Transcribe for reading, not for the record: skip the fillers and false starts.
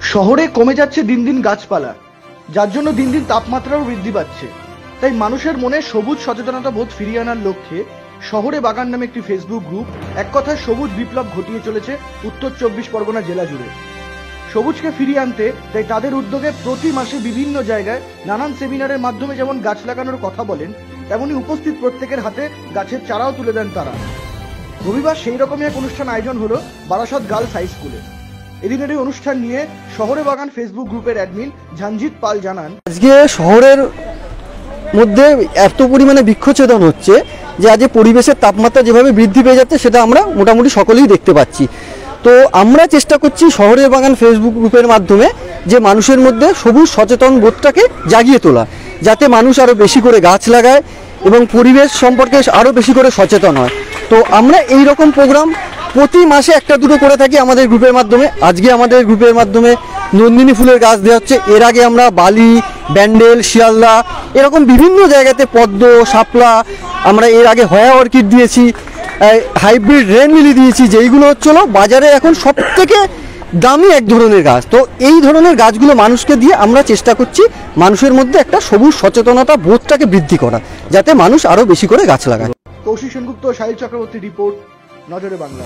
শহরে কমে যাচ্ছে দিন দিন গাছপালা, যার জন্য দিন দিন তাপমাত্রাও বৃদ্ধি পাচ্ছে। তাই মানুষের মনে সবুজ সচেতনতা বোধ ফিরিয়ে আনার লক্ষ্যে শহরে বাগান নামে একটি ফেসবুক গ্রুপ এক কথায় সবুজ বিপ্লব ঘটিয়ে চলেছে উত্তর 24 পরগনা জেলা জুড়ে। সবুজকে ফিরিয়ে আনতে তাই তাদের উদ্যোগে প্রতি মাসে বিভিন্ন জায়গায় নানান সেমিনারের মাধ্যমে যেমন গাছ লাগানোর কথা বলেন, তেমনি উপস্থিত প্রত্যেকের হাতে গাছের চারাও তুলে দেন তারা। রবিবার সেই রকমই এক অনুষ্ঠান আয়োজন হলো বারাসত গার্লস হাই স্কুলে। এদিনের এই অনুষ্ঠান নিয়ে শহরে বাগান ফেসবুক গ্রুপের অ্যাডমিন ঝঞ্জিত পাল জানান, আজকে শহরের মধ্যে এত পরিমাণে বৃক্ষছেদন হচ্ছে যে আজ পরিবেশের তাপমাত্রা যেভাবে বৃদ্ধি পেয়ে যাচ্ছে সেটা আমরা মোটামুটি সকলেই দেখতে পাচ্ছি। তো আমরা চেষ্টা করছি শহরের বাগান ফেসবুক গ্রুপের মাধ্যমে যে মানুষের মধ্যে সবুজ সচেতন বোধটাকে জাগিয়ে তোলা, যাতে মানুষ আরও বেশি করে গাছ লাগায় এবং পরিবেশ সম্পর্কে আরও বেশি করে সচেতন হয়। তো আমরা এই রকম প্রোগ্রাম প্রতি মাসে একটা দুটো করে থাকি আমাদের গ্রুপের মাধ্যমে। আজকে আমাদের গ্রুপের মাধ্যমে নন্দিনী ফুলের গাছ দেওয়া হচ্ছে। এর আগে আমরা বালি, ব্যান্ডেল, শিয়ালদা এরকম বিভিন্ন জায়গাতে পদ্ম, শাপলা, আমরা এর আগে হয়া অর্কিড দিয়েছি, হাইব্রিড রেন লিলি দিয়েছি, যেইগুলো হচ্ছিল বাজারে এখন সব থেকে দামি এক ধরনের গাছ। তো এই ধরনের গাছগুলো মানুষকে দিয়ে আমরা চেষ্টা করছি মানুষের মধ্যে একটা সবুজ সচেতনতা বোধটাকে বৃদ্ধি করা, যাতে মানুষ আরও বেশি করে গাছ লাগায়। কৌশিক সেনগুপ্ত, সাহিল চক্রবর্তী রিপোর্ট, নজরে বাংলা।